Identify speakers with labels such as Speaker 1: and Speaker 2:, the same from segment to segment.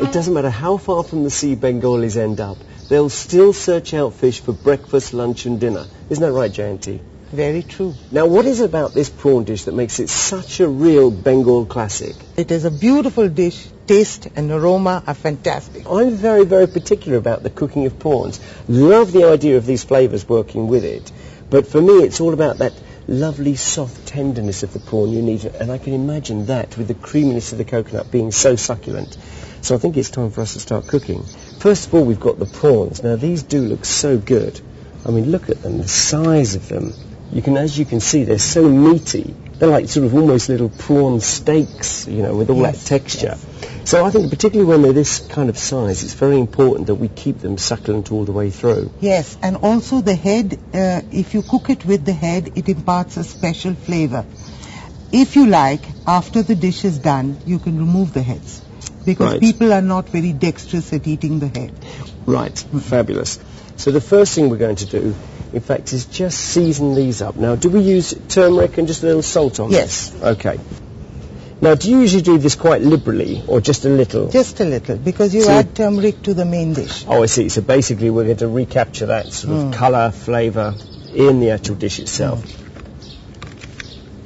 Speaker 1: It doesn't matter how far from the sea Bengalis end up, they'll still search out fish for breakfast, lunch and dinner. Isn't that right, Jayanti?
Speaker 2: Very true.
Speaker 1: Now, what is it about this prawn dish that makes it such a real Bengal classic?
Speaker 2: It is a beautiful dish. Taste and aroma are fantastic.
Speaker 1: I'm very, very particular about the cooking of prawns. Love the idea of these flavours working with it. But for me, it's all about that lovely, soft tenderness of the prawn you need. And I can imagine that with the creaminess of the coconut being so succulent. So I think it's time for us to start cooking. First of all, we've got the prawns. Now, these do look so good. I mean, look at them, the size of them. As you can see, they're so meaty. They're like sort of almost little prawn steaks, you know, with all that texture. Yes. So I think particularly when they're this kind of size, it's very important that we keep them succulent all the way through.
Speaker 2: Yes, and also the head, if you cook it with the head, it imparts a special flavor. If you like, after the dish is done, you can remove the heads. Because people are not very dexterous at eating the head.
Speaker 1: Right, fabulous. So the first thing we're going to do, in fact, is just season these up. Now, do we use turmeric and just a little salt on
Speaker 2: Yes.
Speaker 1: this? Okay. Now, do you usually do this quite liberally, or just a little?
Speaker 2: Just a little, because you add turmeric to the main dish.
Speaker 1: Oh, I see. So basically we're going to recapture that sort of colour, flavour in the actual dish itself.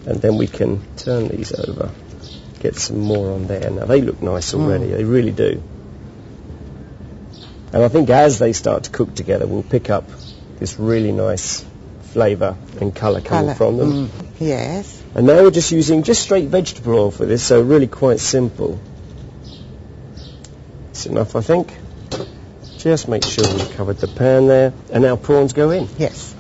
Speaker 1: And then we can turn these over, get some more on there. Now, they look nice already. They really do. And I think as they start to cook together, we'll pick up this really nice flavour and colour coming from them.
Speaker 2: Yes.
Speaker 1: And now we're just using just straight vegetable oil for this, so really quite simple. It's enough, I think. Just make sure we've covered the pan there. And now prawns go in.
Speaker 2: Yes.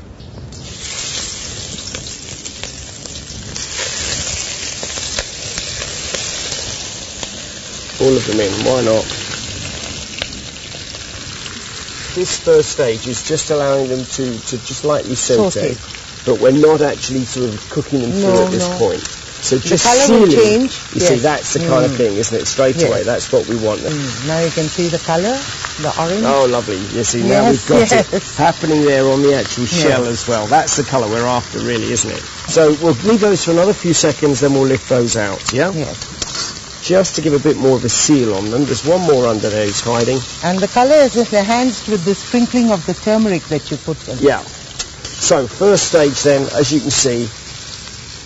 Speaker 1: All of them in, why not? This first stage is just allowing them to just lightly saute, but we're not actually sort of cooking them through at this point. So just
Speaker 2: the colour will change.
Speaker 1: You see, that's the kind of thing, isn't it? Straight away, that's what we want.
Speaker 2: Now you can see the colour, the orange.
Speaker 1: Oh, lovely. You see, now we've got it happening there on the actual shell as well. That's the colour we're after, really, isn't it? So we'll leave those for another few seconds, then we'll lift those out, yeah?
Speaker 2: Yes.
Speaker 1: Just to give a bit more of a seal on them. There's one more under there who's hiding.
Speaker 2: And the colour is enhanced with the sprinkling of the turmeric that you put in.
Speaker 1: Yeah. So, first stage then, as you can see,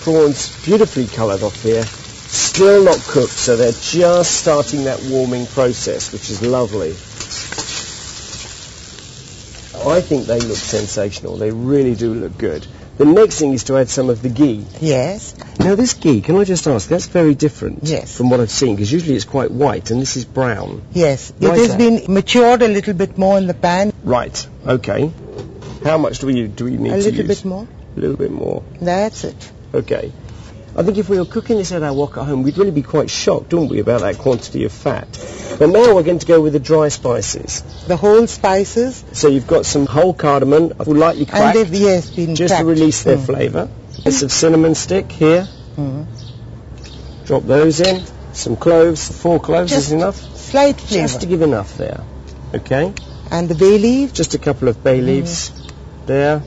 Speaker 1: prawns beautifully coloured off here. Still not cooked, so they're just starting that warming process, which is lovely. I think they look sensational. They really do look good. The next thing is to add some of the ghee.
Speaker 2: Yes.
Speaker 1: Now this ghee, can I just ask, that's very different from what I've seen, because usually it's quite white and this is brown.
Speaker 2: Yes, it has been matured a little bit more in the pan.
Speaker 1: Right, okay. How much do we need to use?
Speaker 2: A little bit more.
Speaker 1: A little bit more.
Speaker 2: That's it.
Speaker 1: Okay. I think if we were cooking this at our wok at home, we'd really be quite shocked, wouldn't we, about that quantity of fat. But now we're going to go with the dry spices.
Speaker 2: The whole spices.
Speaker 1: So you've got some whole cardamom, lightly cracked.
Speaker 2: And they've, been
Speaker 1: just
Speaker 2: cracked.
Speaker 1: to release their flavour. Bits of cinnamon stick here. Drop those in. Some cloves. 4 cloves is enough.
Speaker 2: Slight flavour.
Speaker 1: Just to give enough there. Okay.
Speaker 2: And the bay leaf.
Speaker 1: Just a couple of bay leaves there.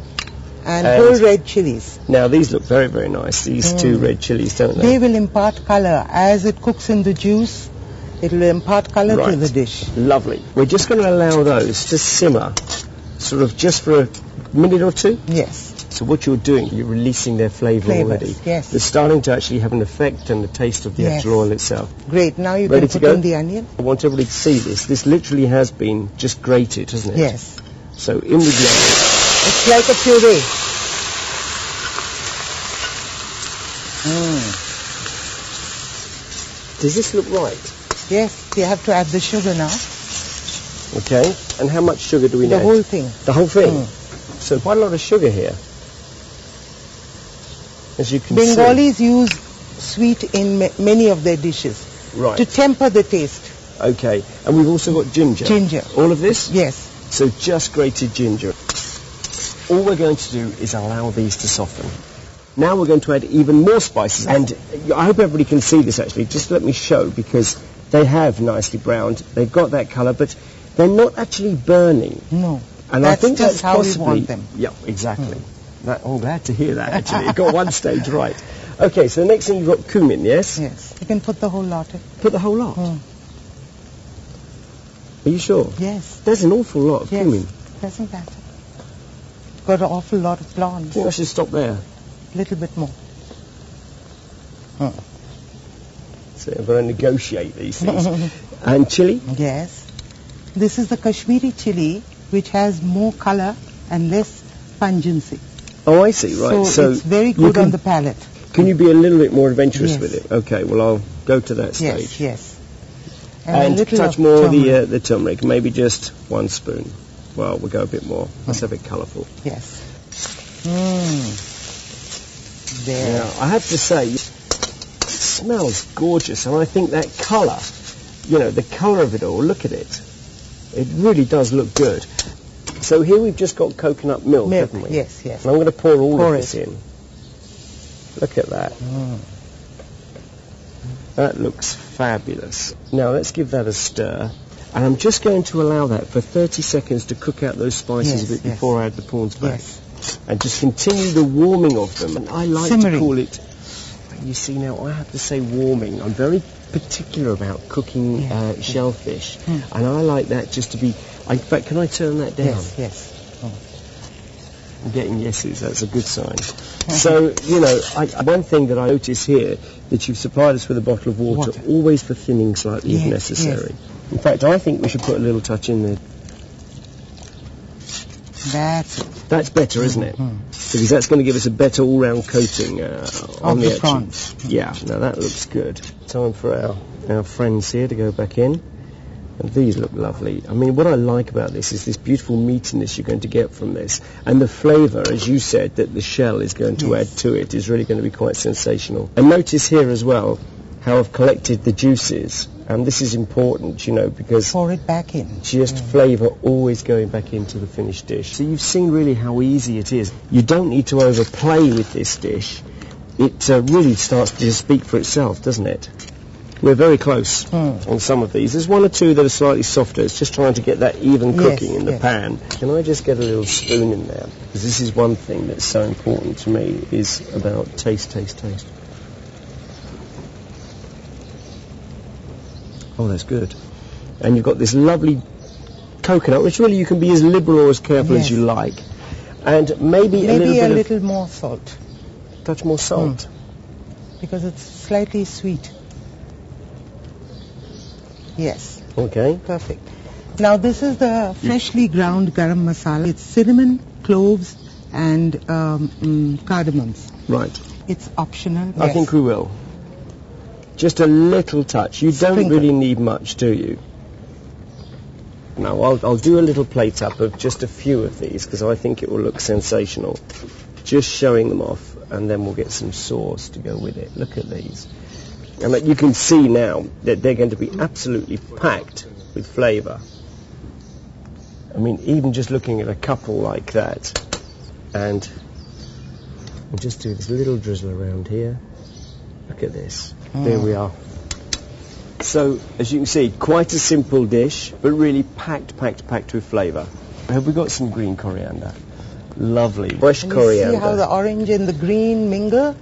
Speaker 2: And whole red chilies.
Speaker 1: Now these look very, very nice, these 2 red chilies, don't they?
Speaker 2: They will impart colour. As it cooks in the juice, it will impart colour to the dish.
Speaker 1: Lovely. We're just going to allow those to simmer, sort of just for a minute or 2?
Speaker 2: Yes.
Speaker 1: So what you're doing, you're releasing their flavour already.
Speaker 2: Yes.
Speaker 1: They're starting to actually have an effect on the taste of the actual oil itself.
Speaker 2: Great. Now you
Speaker 1: Ready
Speaker 2: can
Speaker 1: to
Speaker 2: put
Speaker 1: go?
Speaker 2: in the onion.
Speaker 1: I want everybody to see this. This literally has been just grated, hasn't it?
Speaker 2: Yes.
Speaker 1: So in with the onion.
Speaker 2: It's like a puree.
Speaker 1: Does this look right?
Speaker 2: Yes, you have to add the sugar now.
Speaker 1: Okay, and how much sugar do we need?
Speaker 2: The whole thing.
Speaker 1: The whole thing? So quite a lot of sugar here. As you can see.
Speaker 2: Bengalis use sweet in many of their dishes.
Speaker 1: Right.
Speaker 2: To temper the taste.
Speaker 1: Okay, and we've also got ginger.
Speaker 2: Ginger.
Speaker 1: All of this?
Speaker 2: Yes.
Speaker 1: So just grated ginger. All we're going to do is allow these to soften. Now we're going to add even more spices, and I hope everybody can see this actually. Just let me show, because they have nicely browned. They've got that colour, but they're not actually burning.
Speaker 2: No.
Speaker 1: And
Speaker 2: that's
Speaker 1: I think
Speaker 2: just
Speaker 1: that's
Speaker 2: how
Speaker 1: possibly,
Speaker 2: we want them.
Speaker 1: Yeah, exactly. Glad to hear that actually. You got one stage right. Okay, so the next thing you've got cumin, yes?
Speaker 2: Yes. You can put the whole lot in.
Speaker 1: Put the whole lot? Are you sure?
Speaker 2: Yes.
Speaker 1: There's an awful lot of cumin.
Speaker 2: Doesn't matter. Got an awful lot of prawns.
Speaker 1: I think I should stop there.
Speaker 2: A little bit more.
Speaker 1: So I've got to negotiate these things. And chili?
Speaker 2: Yes. This is the Kashmiri chili, which has more colour and less pungency.
Speaker 1: Oh, I see, right.
Speaker 2: So it's very good on the palate.
Speaker 1: Can you be a little bit more adventurous with it? Okay, well, I'll go to that stage.
Speaker 2: Yes.
Speaker 1: And a touch more of the turmeric, maybe just 1 spoon. Well, we'll go a bit more. Let's have it colourful.
Speaker 2: Yes. There.
Speaker 1: Now, I have to say, it smells gorgeous, and I think that colour, you know, the colour of it all, look at it. It really does look good. So here we've just got coconut milk, haven't we?
Speaker 2: Yes, yes.
Speaker 1: And I'm going to pour all of this in. Look at that. That looks fabulous. Now let's give that a stir. And I'm just going to allow that for 30 seconds to cook out those spices a bit before I add the prawns back. And just continue the warming of them. And I like to call it, you see now, I have to say warming. I'm very particular about cooking shellfish. And I like that just to be, in fact, can I turn that down?
Speaker 2: Yes.
Speaker 1: I'm getting yeses, that's a good sign. So, you know, one thing that I notice here, that you've supplied us with a bottle of water. Always for thinning slightly if necessary. In fact, I think we should put a little touch in there. That's better, isn't it? Because that's going to give us a better all-round coating on the
Speaker 2: prawns.
Speaker 1: Yeah, now that looks good. Time for our friends here to go back in. And these look lovely. I mean, what I like about this is this beautiful meatiness you're going to get from this. And the flavour, as you said, that the shell is going to add to it is really going to be quite sensational. And notice here as well how I've collected the juices. And this is important, you know, because...
Speaker 2: Pour it back in.
Speaker 1: Just flavour always going back into the finished dish. So you've seen really how easy it is. You don't need to overplay with this dish. It really starts to just speak for itself, doesn't it? We're very close on some of these. There's 1 or 2 that are slightly softer. It's just trying to get that even cooking in the pan. Can I just get a little spoon in there? Because this is one thing that's so important to me, is about taste. Oh, that's good. And you've got this lovely coconut, which really you can be as liberal or as careful as you like. And maybe a little
Speaker 2: more salt.
Speaker 1: Touch more salt.
Speaker 2: Because it's slightly sweet. Yes.
Speaker 1: Okay.
Speaker 2: Perfect. Now this is the freshly ground garam masala. It's cinnamon, cloves and cardamoms.
Speaker 1: Right.
Speaker 2: It's optional.
Speaker 1: I think we will. Just a little touch. You don't really need much, do you? No, I'll do a little plate up of just a few of these because I think it will look sensational. Just showing them off, and then we'll get some sauce to go with it. Look at these. And you can see now that they're going to be absolutely packed with flavour. I mean, even just looking at a couple like that, and we'll just do this little drizzle around here. Look at this. There we are. So, as you can see, quite a simple dish, but really packed with flavour. Have we got some green coriander? Lovely. Fresh coriander.
Speaker 2: See how the orange and the green mingle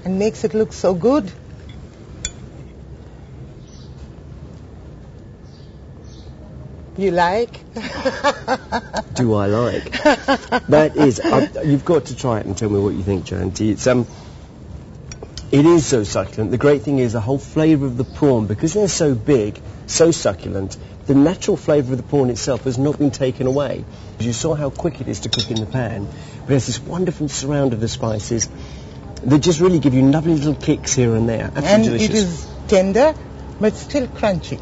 Speaker 2: and makes it look so good? You like?
Speaker 1: Do I like? That is, you've got to try it and tell me what you think, Jayanti. It is so succulent. The great thing is the whole flavour of the prawn, because they're so big, so succulent, the natural flavour of the prawn itself has not been taken away. You saw how quick it is to cook in the pan, but there's this wonderful surround of the spices that just really give you lovely little kicks here and there. Absolutely delicious.
Speaker 2: And it is tender, but still crunchy.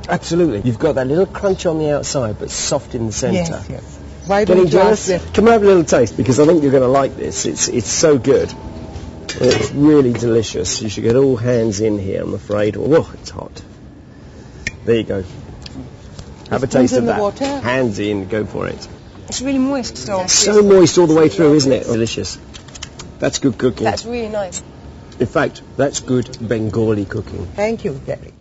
Speaker 1: Absolutely. You've got that little crunch on the outside, but soft in the centre.
Speaker 2: Yes. Why don't you ask them?
Speaker 1: Come have a little taste, because I think you're going to like this. It's so good. It's really delicious. You should get all hands in here, I'm afraid. Oh, it's hot. There you go. Have a taste of that.
Speaker 2: Water.
Speaker 1: Hands in, go for it.
Speaker 3: It's really moist.
Speaker 1: So moist all the way through, isn't it? Delicious. That's good cooking.
Speaker 3: That's really nice.
Speaker 1: In fact, that's good Bengali cooking.
Speaker 2: Thank you, Gary.